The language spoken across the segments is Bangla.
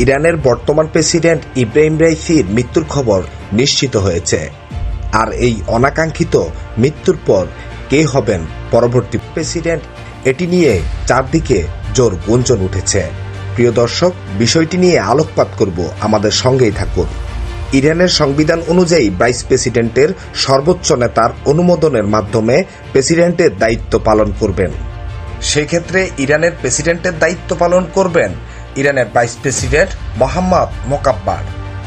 ইরানের বর্তমান প্রেসিডেন্ট ইব্রাহিম রাইসির মৃত্যুর খবর নিশ্চিত হয়েছে। আর এই অনাকাঙ্ক্ষিত মৃত্যুর পর কে হবেন পরবর্তী প্রেসিডেন্ট, এটি নিয়ে চারদিকে জোর গুঞ্জন উঠেছে। প্রিয় দর্শক, বিষয়টি নিয়ে আলোকপাত করব, আমাদের সঙ্গেই থাকুন। ইরানের সংবিধান অনুযায়ী ভাইস প্রেসিডেন্টের সর্বোচ্চ নেতার অনুমোদনের মাধ্যমে প্রেসিডেন্টের দায়িত্ব পালন করবেন। সেক্ষেত্রে ইরানের প্রেসিডেন্টের দায়িত্ব পালন করবেন ইরানের ভাইস প্রেসিডেন্ট মোহাম্মদ মোকাব্বার।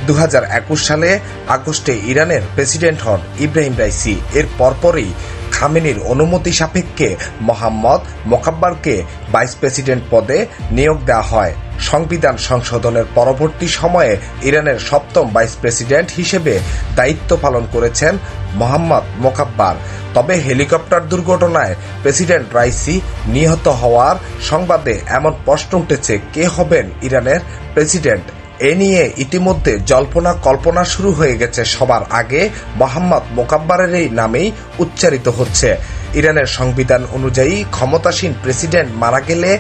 2021 সালে আগস্টে ইরানের প্রেসিডেন্ট হন ইব্রাহিম রাইসি। এর পরপরই খামেনির অনুমতি সাপেক্ষে মোহাম্মদ মোকাব্বারকে ভাইস প্রেসিডেন্ট পদে নিয়োগ দেওয়া হয়। সংবিধান সংশোধনের পরবর্তী সময়ে ইরানের সপ্তম ভাইস প্রেসিডেন্ট হিসেবে দায়িত্ব পালন করেছেন মোহাম্মদ মোকাব্বার। তবে হেলিকপ্টার দুর্ঘটনায় প্রেসিডেন্ট রাইসি নিহত হওয়ার সংবাদে এমন প্রশ্ন উঠেছে, কে হবেন ইরানের প্রেসিডেন্ট। এ নিয়ে ইতিমধ্যে জল্পনা কল্পনা শুরু হয়ে গেছে। সবার আগে মোহাম্মদ মোকাব্বারের এই নামেই উচ্চারিত হচ্ছে। ইরানের সংবিধান অনুযায়ী ক্ষমতাসীন প্রেসিডেন্ট মারা গেলে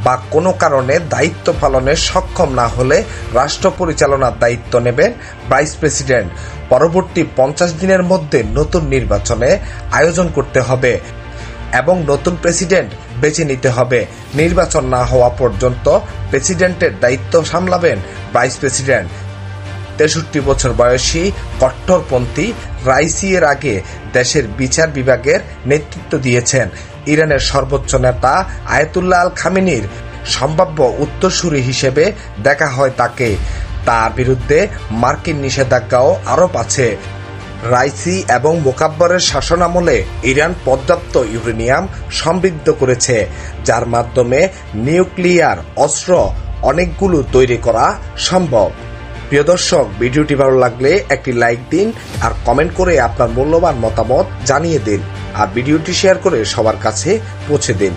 বা কোনো কারণে দায়িত্ব পালনে সক্ষম না হলে রাষ্ট্র পরিচালনার দায়িত্ব নেবেন ভাইস প্রেসিডেন্ট। পরবর্তী 50 দিনের মধ্যে নতুন নির্বাচনে আয়োজন করতে হবে এবং নতুন প্রেসিডেন্ট বেছে নিতে হবে। নির্বাচন না হওয়া পর্যন্ত প্রেসিডেন্টের দায়িত্ব সামলাবেন ভাইস প্রেসিডেন্ট। 63 বছর বয়সী কট্টরপন্থী রাইসি এর আগে দেশের বিচার বিভাগের নেতৃত্ব দিয়েছেন। ইরানের সর্বোচ্চ নেতা আয়াতুল্লাহ আল খামেনির সম্ভাব্য উত্তরসূরি হিসেবে দেখা হয় তাকে। তার বিরুদ্ধে মার্কিন নিষেধাজ্ঞাও আরোপ আছে। রাইসি এবং মোকাব্বারের শাসনামলে ইরান পর্যাপ্ত ইউরেনিয়াম সমৃদ্ধ করেছে, যার মাধ্যমে নিউক্লিয়ার অস্ত্র অনেকগুলো তৈরি করা সম্ভব। প্রিয় দর্শক, ভিডিওটি ভালো লাগলে একটি লাইক দিন আর কমেন্ট করে আপনার মূল্যবান মতামত জানিয়ে দিন, আর ভিডিওটি শেয়ার করে সবার কাছে পৌঁছে দিন।